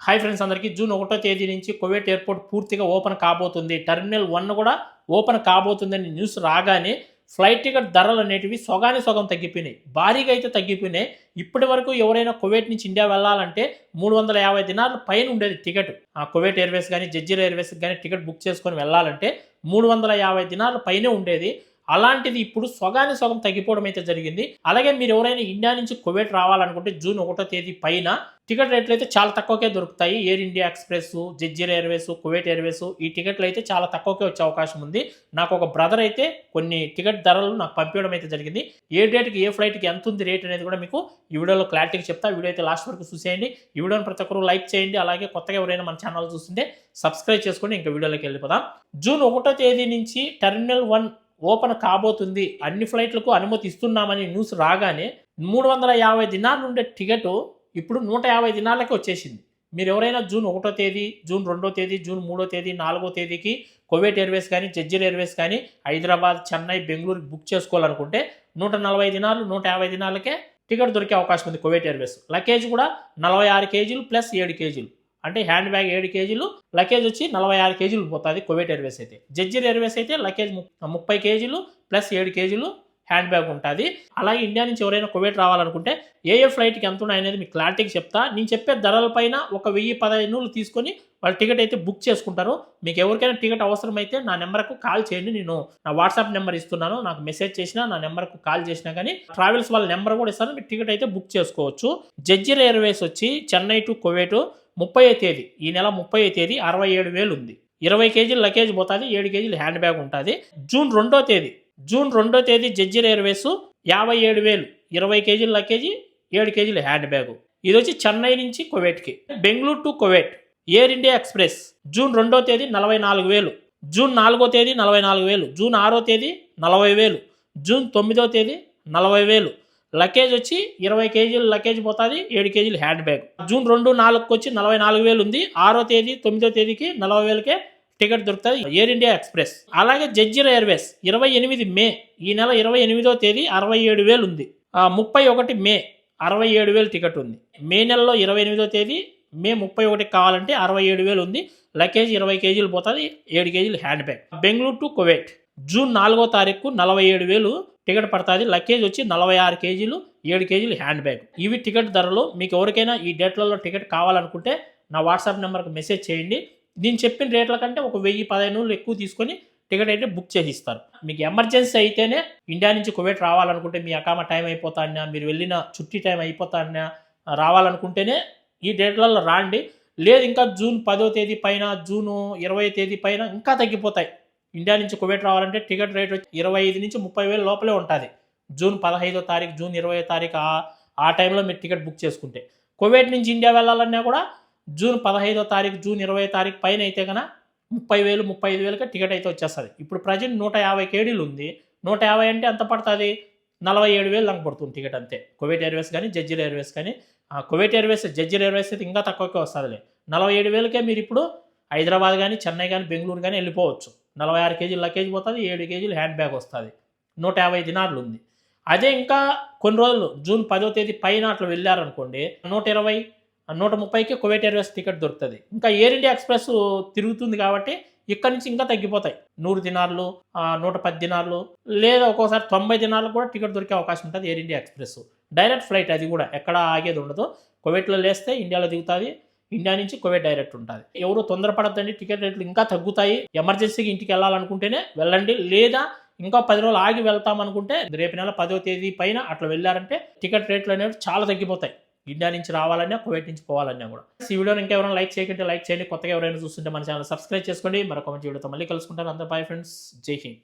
Hi friends అందరికీ June 1వ తేదీ నుంచి కువైట్ ఎయిర్పోర్ట్ పూర్తిగా ఓపెన్ కాబోతుంది. టెర్మినల్ 1 కూడా ఓపెన్ కాబోతుందని న్యూస్ రాగానే ఫ్లైట్ టికెట్ ధరలు అనేటివి సగం తగ్గిపోయినాయి. భారీగా అయితే తగ్గిపోయినాయి. ఇప్పటి వరకు ఎవరైనా కువైట్ నుంచి ఇండియా వెళ్ళాలంటే 350 దినార్ల పైన ఉండేది టికెట్. కువైట్ ఎయిర్వేస్ కానీ జెజ్జిరా ఎయిర్వేస్ కానీ టికెట్ బుక్ చేసుకొని వెళ్ళాలంటే 350 దినార్ల పైనే ఉండేది. అలాంటిది ఇప్పుడు సగం తగ్గిపోవడం అయితే జరిగింది. అలాగే మీరు ఎవరైనా ఇండియా నుంచి కువైట్ రావాలనుకుంటే జూన్ 1వ తేదీ పైన టికెట్ రేట్లు అయితే చాలా తక్కువకే దొరుకుతాయి. Air India Express, Jazeera Airways, Kuwait Airways ఈ టికెట్లు అయితే చాలా తక్కువకే వచ్చే అవకాశం ఉంది. నాకు ఒక బ్రదర్ అయితే కొన్ని టికెట్ ధరలు నాకు పంపించడం అయితే జరిగింది. ఏ డేట్కి ఏ ఫ్లైట్కి ఎంత ఉంది రేట్ అనేది కూడా మీకు ఈ వీడియోలో క్లారిటీగా చెప్తా. వీడియో అయితే లాస్ట్ వరకు చూసేయండి. ఈ వీడియోని ప్రతి ఒక్కరు లైక్ చేయండి. అలాగే కొత్తగా ఎవరైనా మన ఛానల్ చూస్తుంటే సబ్స్క్రైబ్ చేసుకోండి. ఇంకా వీడియోలోకి వెళ్ళిపోదాం. జూన్ 1వ తేదీ నుంచి టెర్మినల్ 1 ఓపెన్ కాబోతుంది. అన్ని ఫ్లైట్లకు అనుమతి ఇస్తున్నామని న్యూస్ రాగానే 350 దినార్లు ఉండే టికెట్ ఇప్పుడు 150 దినార్లకి వచ్చేసింది. మీరు ఎవరైనా జూన్ 1వ తేదీ, జూన్ 2వ తేదీ, జూన్ 3వ తేదీ, 4వ తేదీకి కువైట్ ఎయిర్వేస్ కానీ జెజ్జిరా ఎయిర్వేస్ కానీ హైదరాబాద్, చెన్నై, బెంగళూరు బుక్ చేసుకోవాలనుకుంటే 140 దినార్లు 150 దినార్లకే టికెట్ దొరికే అవకాశం ఉంది కువైట్ ఎయిర్వేస్. లగేజ్ కూడా 46 కేజీలు ప్లస్ 7 కేజీలు, అంటే హ్యాండ్ బ్యాగ్ 7 కేజీలు, లగేజ్ వచ్చి 46 కేజీలు పోతుంది కువైట్ ఎయిర్వేస్ అయితే. జెజ్జిరా ఎయిర్వేస్ అయితే లగేజ్ 30 కేజీలు ప్లస్ 7 కేజీలు హ్యాండ్ బ్యాగ్ ఉంటుంది. అలాగే ఇండియా నుంచి ఎవరైనా కువైట్ రావాలనుకుంటే ఏ ఫ్లైట్కి ఎంత ఉన్నాయి అనేది మీకు క్లారిటీగా చెప్తా. నేను చెప్పే ధరలపైన ఒక 1015 తీసుకొని వాళ్ళు టికెట్ అయితే బుక్ చేసుకుంటారు. మీకు ఎవరికైనా టికెట్ అవసరమైతే నా నెంబర్కు కాల్ చేయండి. నేను నా వాట్సాప్ నెంబర్ ఇస్తున్నాను. నాకు మెసేజ్ చేసినా నా నెంబర్కు కాల్ చేసినా కానీ ట్రావెల్స్ వాళ్ళ నెంబర్ కూడా ఇస్తాను. మీరు టికెట్ అయితే బుక్ చేసుకోవచ్చు. జెజ్జిరా ఎయిర్వేస్ వచ్చి చెన్నై టు కువైట్ 30వ తేదీ, ఈ నెల 30వ తేదీ 67,000 ఉంది. 20 కేజీలు లగేజ్ పోతుంది, 7 కేజీలు హ్యాండ్ బ్యాగ్ ఉంటుంది. జూన్ 2వ తేదీ జెజ్జిరా ఎయిర్వేస్ 57,000, 20 కేజీలు లగేజ్, 7 కేజీలు హ్యాండ్ బ్యాగ్. ఇది వచ్చి చెన్నై నుంచి కువైట్కి. Bengaluru to Kuwait Air India Express June 2వ తేదీ 44,000, జూన్ 4వ తేదీ 44,000, జూన్ 6వ తేదీ 40,000, జూన్ 9వ తేదీ 40,000. లగేజ్ వచ్చి 20 కేజీలు లగేజ్ పోతుంది, 7 కేజీలు హ్యాండ్ బ్యాగ్. జూన్ 2, 4కి వచ్చి 44,000 ఉంది. 6వ తేదీ 9వ తేదీకి 40,000కే టికెట్ దొరుకుతుంది ఎయిర్ ఇండియా ఎక్స్ప్రెస్. అలాగే జెజ్జిరా ఎయిర్వేస్ 28 మే, ఈ నెల 28వ తేదీ 67,000 ఉంది. 31 మే 67,000 టికెట్ ఉంది. మే నెలలో 28వ తేదీ, మే 31 కావాలంటే 67,000 ఉంది. లగేజ్ 20 కేజీలు పోతుంది, 7 కేజీలు hand bag. Bengaluru to Kuwait June 4వ తారీఖు 47,000 టికెట్ పడుతుంది. లగేజ్ వచ్చి 46 కేజీలు, 7 కేజీలు హ్యాండ్ బ్యాగ్. ఇవి టికెట్ ధరలు. మీకు ఎవరికైనా ఈ డేట్లలో టికెట్ కావాలనుకుంటే నా వాట్సాప్ నెంబర్కి మెసేజ్ చేయండి. నేను చెప్పిన రేట్ల కంటే ఒక 1015 ఎక్కువ తీసుకొని టికెట్ అయితే బుక్ చేసి ఇస్తారు. మీకు ఎమర్జెన్సీ అయితేనే ఇండియా నుంచి కువైట్ రావాలనుకుంటే, మీ అకామా టైం అయిపోతానా, మీరు వెళ్ళిన చుట్టి టైం అయిపోతానా రావాలనుకుంటేనే ఈ డేట్లలో రాండి. లేదు ఇంకా జూన్ 10వ తేదీ పైన, జూన్ 20వ తేదీ పైన ఇంకా తగ్గిపోతాయి. ఇండియా నుంచి కువైట్ రావాలంటే టికెట్ రేట్ వచ్చి 25 నుంచి 30,000 లోపలే ఉంటుంది. జూన్ 15వ తారీఖు, జూన్ 20వ తారీఖు ఆ టైంలో మీరు టికెట్ బుక్ చేసుకుంటే. కువైట్ నుంచి ఇండియా వెళ్ళాలన్నా కూడా జూన్ 15వ తారీఖు, జూన్ 20వ తారీఖు పైన అయితే కన్నా 30,000, 35,000కే టికెట్ అయితే వచ్చేస్తుంది. ఇప్పుడు ప్రజెంట్ 150 కేడీలు ఉంది. 150 అంటే ఎంత పడుతుంది? 47,000 దాకా పడుతుంది టికెట్ అంతే. కువైట్ ఎయిర్వేస్ కానీ జెజ్జిరా ఎయిర్వేస్ కానీ. కువైట్ ఎయిర్వేస్, జెజ్జిరా ఎయిర్వేస్ అయితే ఇంకా తక్కువకే వస్తుందిలే. 47,000కే మీరు ఇప్పుడు హైదరాబాద్ కానీ, చెన్నై కానీ, బెంగళూరు కానీ వెళ్ళిపోవచ్చు. 46 కేజీలు లగేజ్ పోతుంది, 7 కేజీలు హ్యాండ్ బ్యాగ్ వస్తుంది. 150 దినార్లు ఉంది. అదే ఇంకా కొన్ని రోజులు జూన్ 10వ తేదీ పైన అట్లా వెళ్ళారనుకోండి, 120, 130కి కువైట్ ఎయిర్వేస్ టికెట్ దొరుకుతుంది. ఇంకా ఎయిర్ ఇండియా ఎక్స్ప్రెస్ తిరుగుతుంది కాబట్టి ఇక్కడ నుంచి ఇంకా తగ్గిపోతాయి. 100 దినార్లు, 110 దినార్లు, లేదా ఒక్కోసారి 90 దినార్లు కూడా టికెట్ దొరికే అవకాశం ఉంటుంది air India express. Direct flight, అది కూడా ఎక్కడ ఆగేది ఉండదు. కువైట్లో లేస్తే ఇండియాలో దిగుతుంది, ఇండియా నుంచి కువైట్ డైరెక్ట్ ఉంటుంది. ఎవరు తొందరపడద్దండి, టికెట్ రేట్లు ఇంకా తగ్గుతాయి. ఎమర్జెన్సీకి ఇంటికి వెళ్ళాలనుకుంటేనే వెళ్ళండి. లేదా ఇంకా 10 రోజులు ఆగి వెళ్తామనుకుంటే రేపు నెల 10వ తేదీ పైన అట్లా వెళ్ళారంటే టికెట్ రేట్లు అనేవి చాలా తగ్గిపోతాయి. ఇండియా నుంచి రావాలన్నా, కువైట్ నుంచి పోవాలన్నా కూడా. ఈ వీడియోని ఇంకా ఎవరైనా లైక్ చేయకుంటే లైక్ చేయండి. కొత్తగా ఎవరైనా చూస్తుంటే మన ఛానల్ సబ్స్క్రైబ్ చేసుకోండి. మరొక మంచి వీడియోతో మళ్ళీ కలుసుకుంటాను. అందరూ బాయ్ ఫ్రెండ్స్, జై హింద్.